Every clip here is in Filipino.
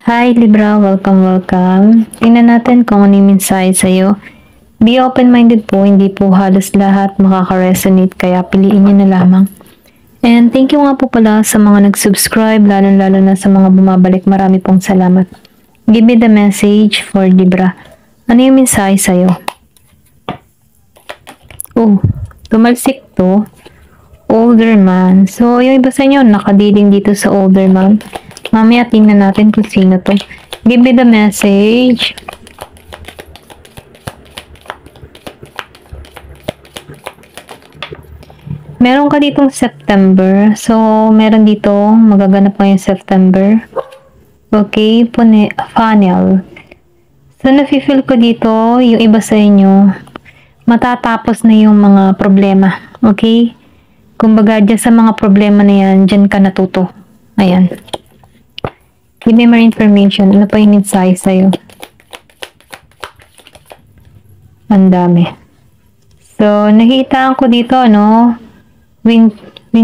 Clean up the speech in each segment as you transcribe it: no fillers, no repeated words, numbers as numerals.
Hi Libra, welcome. Tingnan natin kung ano yung mensahe sa'yo. Be open-minded po, hindi po halos lahat makaka-resonate kaya piliin nyo na lamang. And thank you nga po pala sa mga nag-subscribe, lalo-lalo na sa mga bumabalik. Marami pong salamat. Give me the message for Libra. Ano yung mensahe sa'yo? Oh, tumalsik to. Older man. So, yung iba sa inyo, nakadiling dito sa older man. Mamaya tingnan natin kung sino to. Give me the message. Meron ka ditong September. So, meron dito, magaganap ngayong September. Okay, funnel. So, nafe-feel ko dito, yung iba sa inyo, matatapos na yung mga problema. Okay? Kumbaga, dyan sa mga problema na yan, dyan ka natuto. Ayan. Give me more information. Ano pa yung mensahe sa'yo? Ang dami. So, nakita ko dito, wind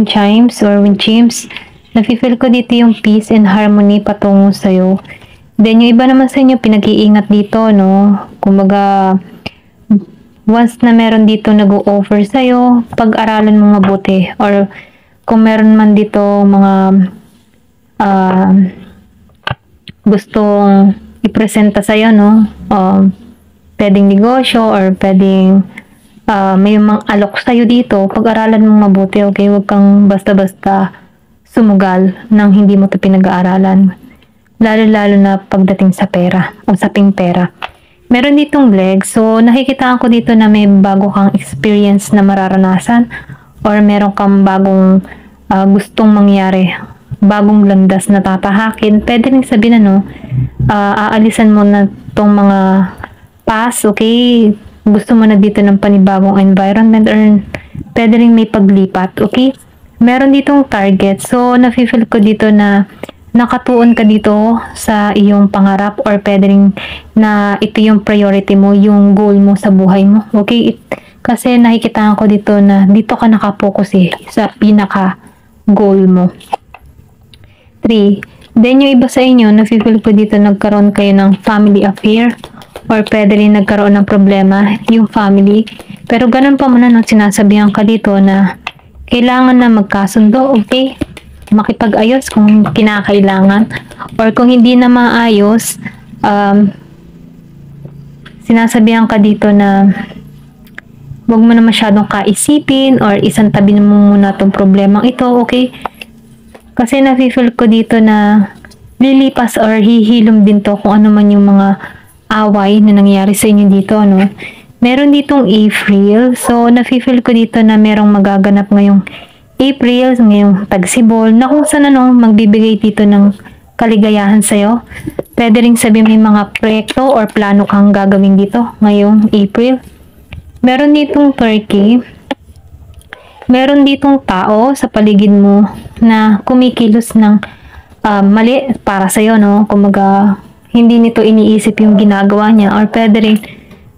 chimes or wind chimes. Nafe-feel ko dito yung peace and harmony patungo sa'yo. Then, yung iba naman sa inyo, pinag-iingat dito, Kumbaga, once na meron dito nag-o-offer sa'yo, pag-aralan mo mabuti. Or, kung meron man dito mga gustong ipresenta sa'yo, pwedeng negosyo or pwedeng may mga alok sa'yo dito, pag-aralan mong mabuti, okay? Huwag kang basta-basta sumugal nang hindi mo ito pinag-aaralan. Lalo-lalo na pagdating sa pera, usaping pera. Meron ditong leg, so nakikitaan ko dito na may bago kang experience na mararanasan or meron kang bagong gustong mangyari, bagong landas na tatahakin. Pwede rin sabihin aalisan mo na tong mga past, okay? Gusto mo na dito ng panibagong environment or pwede rin may paglipat, okay? Meron ditong target. So, nafe-feel ko dito na nakatuon ka dito sa iyong pangarap or pwede rin na ito yung priority mo, yung goal mo sa buhay mo, okay? Kasi nakikitaan ko dito na dito ka nakapokus sa pinaka goal mo. 3. Then, yung iba sa inyo, nafe-feel ko dito nagkaroon kayo ng family affair or pwede rin nagkaroon ng problema yung family. Pero ganun pa muna sinasabihan ka dito na kailangan na magkasundo, okay? Makipag-ayos kung kinakailangan. Or kung hindi na maayos, sinasabihan ka dito na huwag mo na masyadong kaisipin or isang tabi mo muna itong problemang ito, okay? Kasi nafe-feel ko dito na lilipas or hihilom din to kung ano man yung mga away na nangyari sa inyo dito, Meron ditong April. So, nafe-feel ko dito na merong magaganap ngayong April, ngayong tagsibol, na kung saan magbibigay dito ng kaligayahan sa'yo. Pwede rin sabihin may mga proyekto or plano kang gagawin dito ngayong April. Meron ditong Turkey. Meron ditong tao sa paligid mo na kumikilos ng mali para sa'yo, Kumaga, hindi nito iniisip yung ginagawa niya or pwede rin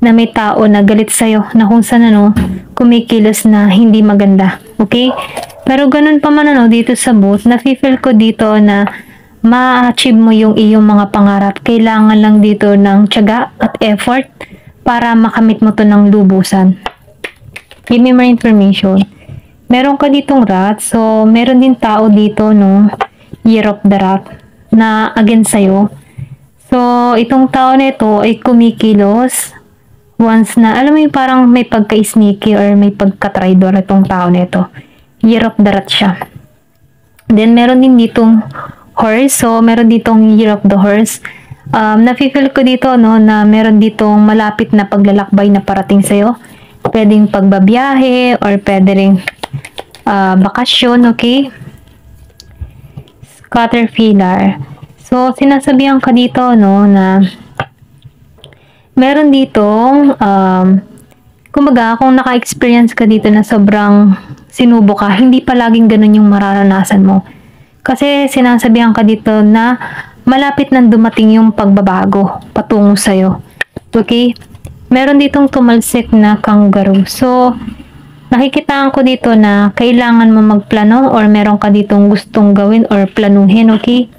na may tao na galit sa'yo na kung saan, kumikilos na hindi maganda, okay? Pero ganun pa man, dito sa booth, nafe-feel ko dito na ma-achieve mo yung iyong mga pangarap. Kailangan lang dito ng tiyaga at effort para makamit mo to ng lubusan. Give me more information. Meron ka ditong rat. So, meron din tao dito, Year of the Rat, na against sa'yo. So, itong tao na ito ay kumikilos once na, alam mo yung parang may pagka-sneaky or may pagka-traidor itong tao na ito. Year of the Rat siya. Then, meron din ditong horse. So, meron ditong Year of the Horse. Nafe-feel ko dito, na meron ditong malapit na paglalakbay na parating sa'yo. Pwedeng pagbabiyahe or pwede rin bakasyon, okay? Caterpillar. So, sinasabihan ka dito, na meron ditong, kumbaga, kung naka-experience ka dito na sobrang sinubo ka, hindi palaging ganun yung mararanasan mo. Kasi sinasabihan ka dito na malapit nang dumating yung pagbabago patungo sa'yo. Okay? Meron ditong tumalsik na kangaroo. So, nakikitaan ko dito na kailangan mo magplano or meron ka ditong gustong gawin or planuhin, okay?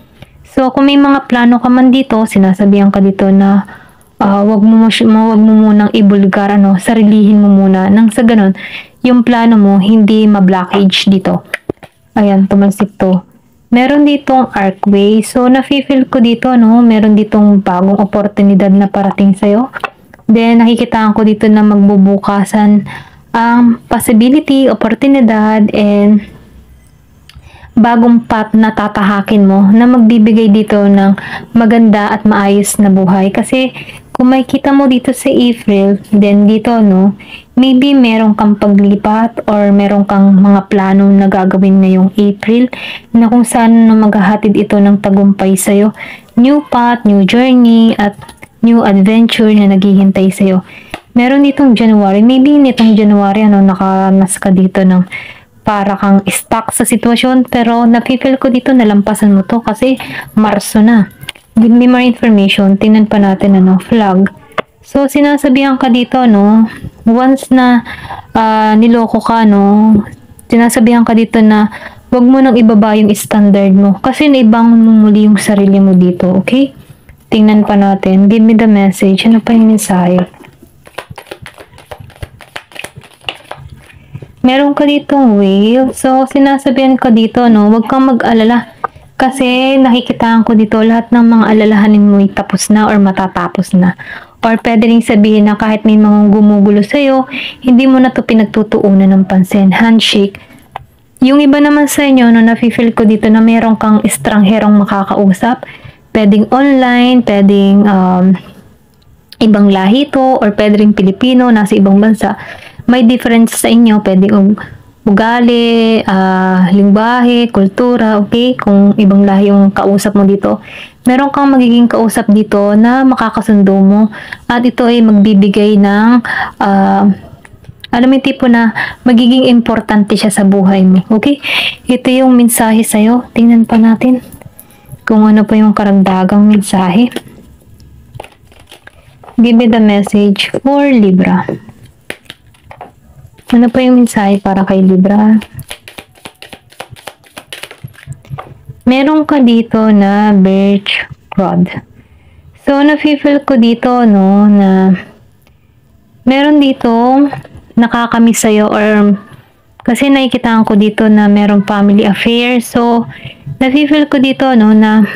So, kung may mga plano ka man dito, sinasabihan ka dito na wag mo munang ibulgar, sarilihin mo muna. Nang sa ganun, yung plano mo hindi ma-blockage dito. Ayan, tumalsik to. Meron ditong archway. So, nafe-feel ko dito, meron ditong bagong oportunidad na parating sa'yo. Then, nakikitaan ko dito na magbubukasan ang possibility, oportunidad, and bagong path na tatahakin mo na magbibigay dito ng maganda at maayos na buhay. Kasi kung makikita mo dito sa April, then dito maybe meron kang paglipat or meron kang mga plano na gagawin ngayong April na kung saan maghahatid ito ng tagumpay sa'yo. New path, new journey, at new adventure na naghihintay sa'yo. Meron ditong January, maybe nitong January nakaranas ka dito ng para kang stuck sa sitwasyon, pero napipil ko dito nalampasan mo to kasi Marso na. Give me more information. Tingnan pa natin flag. So, sinasabihan ka dito, once na niloko ka, sinasabihan ka dito na wag mo nang ibaba yung standard mo kasi naibangon mo muli yung sarili mo dito, okay? Tingnan pa natin. Give me the message. Ano pa yung mensahe? Meron ka ditong whale. So, sinasabihan ko dito, huwag kang mag-alala. Kasi nakikitaan ko dito lahat ng mga alalahanin mo ay tapos na or matatapos na. Or pwede rin sabihin na kahit may mga gumugulo sa'yo, hindi mo na to pinagtutuunan ng pansin. Handshake. Yung iba naman sa inyo, nafe-feel ko dito na meron kang estrangherong makakausap. Pwedeng online, pwedeng ibang lahi to, or pwede rin Pilipino, nasa ibang bansa. May difference sa inyo, pwedeng ugali, lingwahe, kultura, okay? Kung ibang lahi yung kausap mo dito, meron kang magiging kausap dito na makakasundo mo at ito ay magbibigay ng alam mo yung tipo na magiging importante siya sa buhay mo, okay? Ito yung mensahe sa'yo. Tingnan pa natin kung ano pa yung karagdagang mensahe. Give me the message for Libra. Ano pa yung mensahe para kay Libra? Meron ka dito na birch rod. So, nafe-feel ko dito, na meron dito nakakamiss sa'yo or kasi nakikitaan ko dito na merong family affair. So, nafe-feel ko dito, na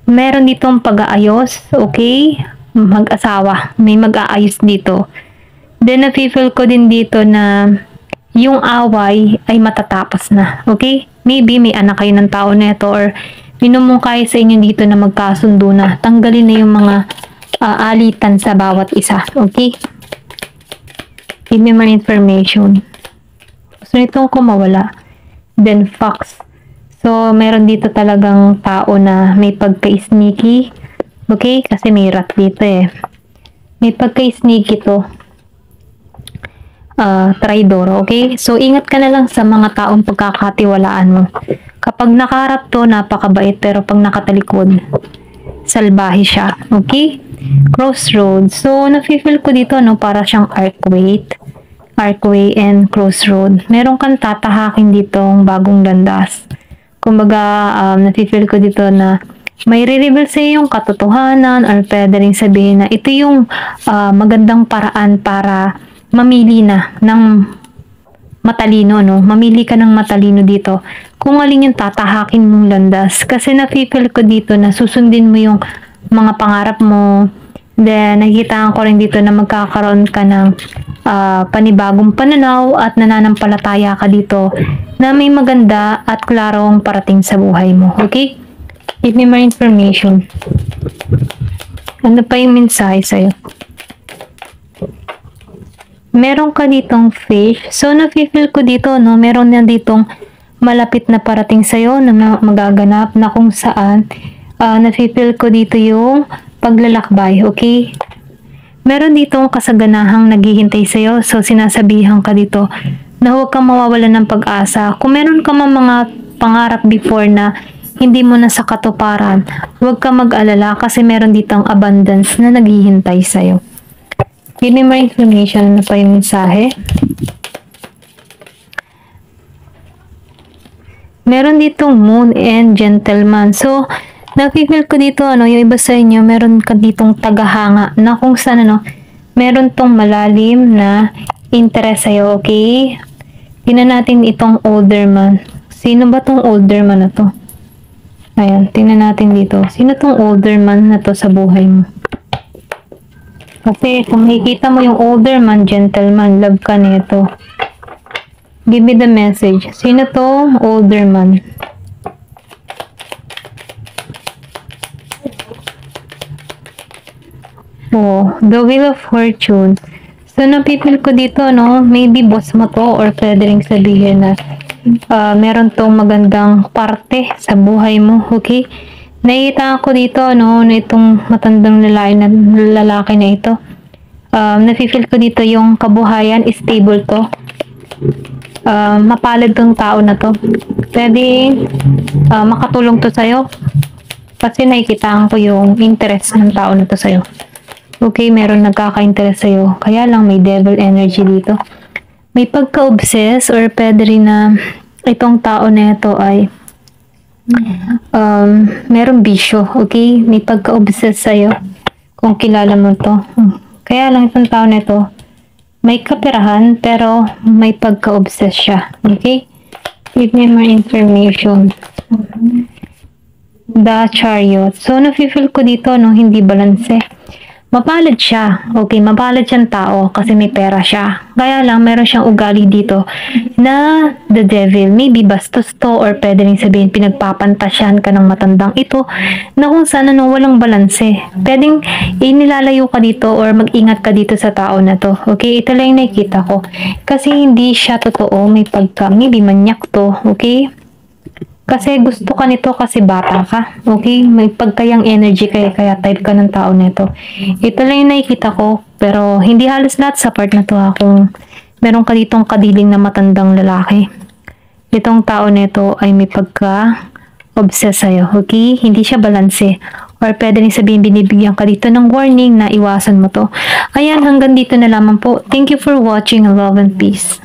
meron ditong pag-aayos, okay? Mag-asawa. May mag-aayos dito. Then, nafe-feel ko din dito na yung away ay matatapos na. Okay? Maybe may anak kayo ng tao na ito or minumungkay sa inyo dito na magkasundo na. Tanggalin na yung mga alitan sa bawat isa. Okay? Give me more information. So, itong kumawala. Then, fox. So, meron dito talagang tao na may pagka-sneaky. Okay? Kasi may rat dito eh. May pagka-sneaky to. Traidor, okay? So, ingat ka na lang sa mga taong pagkakatiwalaan mo. Kapag nakaharap to, napakabait, pero pag nakatalikod, salbahe siya, okay? Crossroad. So, nafe-feel ko dito, para siyang archway and crossroad. Meron kang tatahakin ditong bagong landas. Kumbaga, nafe-feel ko dito na may re-reveal sa yung katotohanan or pwede rin sabihin na ito yung magandang paraan para mamili na ng matalino, Mamili ka ng matalino dito. Kung alin yung tatahakin mong landas. Kasi nafe-feel ko dito na susundin mo yung mga pangarap mo. Then, nakikita ko rin dito na magkakaroon ka ng panibagong pananaw at nananampalataya ka dito na may maganda at klarong parating sa buhay mo. Okay? Give me more information. Ano pa yung mensahe sa'yo? Meron ka ditong fish. So, nafe-feel ko dito, meron na ditong malapit na parating sa'yo na magaganap na kung saan nafe-feel ko dito yung paglalakbay, okay? Meron ditong kasaganahang naghihintay sa'yo. So, sinasabihan ka dito na huwag kang mawawalan ng pag-asa. Kung meron ka mga pangarap before na hindi mo na sa katuparan, huwag kang mag-alala kasi meron ditong abundance na naghihintay sa'yo. Give me more information. Ano pa yung mensahe? Meron ditong moon and gentleman. So, Nafe-feel ko dito, yung iba sa inyo, meron ka ditong tagahanga na kung saan, meron tong malalim na interest sa'yo, okay? Tingnan natin itong older man. Sino ba tong older man na to? Ayan, tingnan natin dito. Sino tong older man na to sa buhay mo? Kasi kung makikita mo yung older man, gentleman, love ka nito. Give me the message. Sino tong older man? Oh, the Wheel of Fortune. So, napipil ko dito, maybe boss mo to or pwede rin sabihin na meron tong magandang parte sa buhay mo, okay? Nakita ko dito, na itong matandang lalaki na ito. Napipil ko dito yung kabuhayan, stable to. Mapalad tong tao na to. Pwede makatulong to sa'yo. Kasi nakikita ko yung interest ng tao na to sa'yo. Okay, meron nagkaka-interest sa'yo. Kaya lang may devil energy dito. May pagka-obsess or pwede rin na itong tao na ito ay merong bisyo. Okay, may pagka-obsess sa'yo. Kung kilala mo to. Kaya lang itong tao na ito may kapirahan pero may pagka-obsess siya. Okay? Give me more information. The Chariot. So, nafe-feel ko dito, hindi balanse. Mapalad siya. Okay, mapalad siyang tao kasi may pera siya. Kaya lang, meron siyang ugali dito na the devil. Maybe bastos to or pwede rin sabihin pinagpapantasyan ka ng matandang ito na kung saan walang balanse. Pwedeng inilalayo ka dito or mag-ingat ka dito sa tao na to. Okay, ito lang yung nakikita ko. Kasi hindi siya totoo. May maybe manyak to. Okay? Kasi gusto ka nito kasi bata ka. Okay? May pagkayang energy kaya type ka ng tao nito. Ito lang yung nakikita ko. Pero hindi halos lahat sa part na to kung meron ka ditong kadiling na matandang lalaki. Itong tao nito ay may pagka-obsess sa'yo. Okay? Hindi siya balanse. Or pwede rin sabihin binibigyan ka dito ng warning na iwasan mo to. Ayan, hanggang dito na lamang po. Thank you for watching. Love and peace.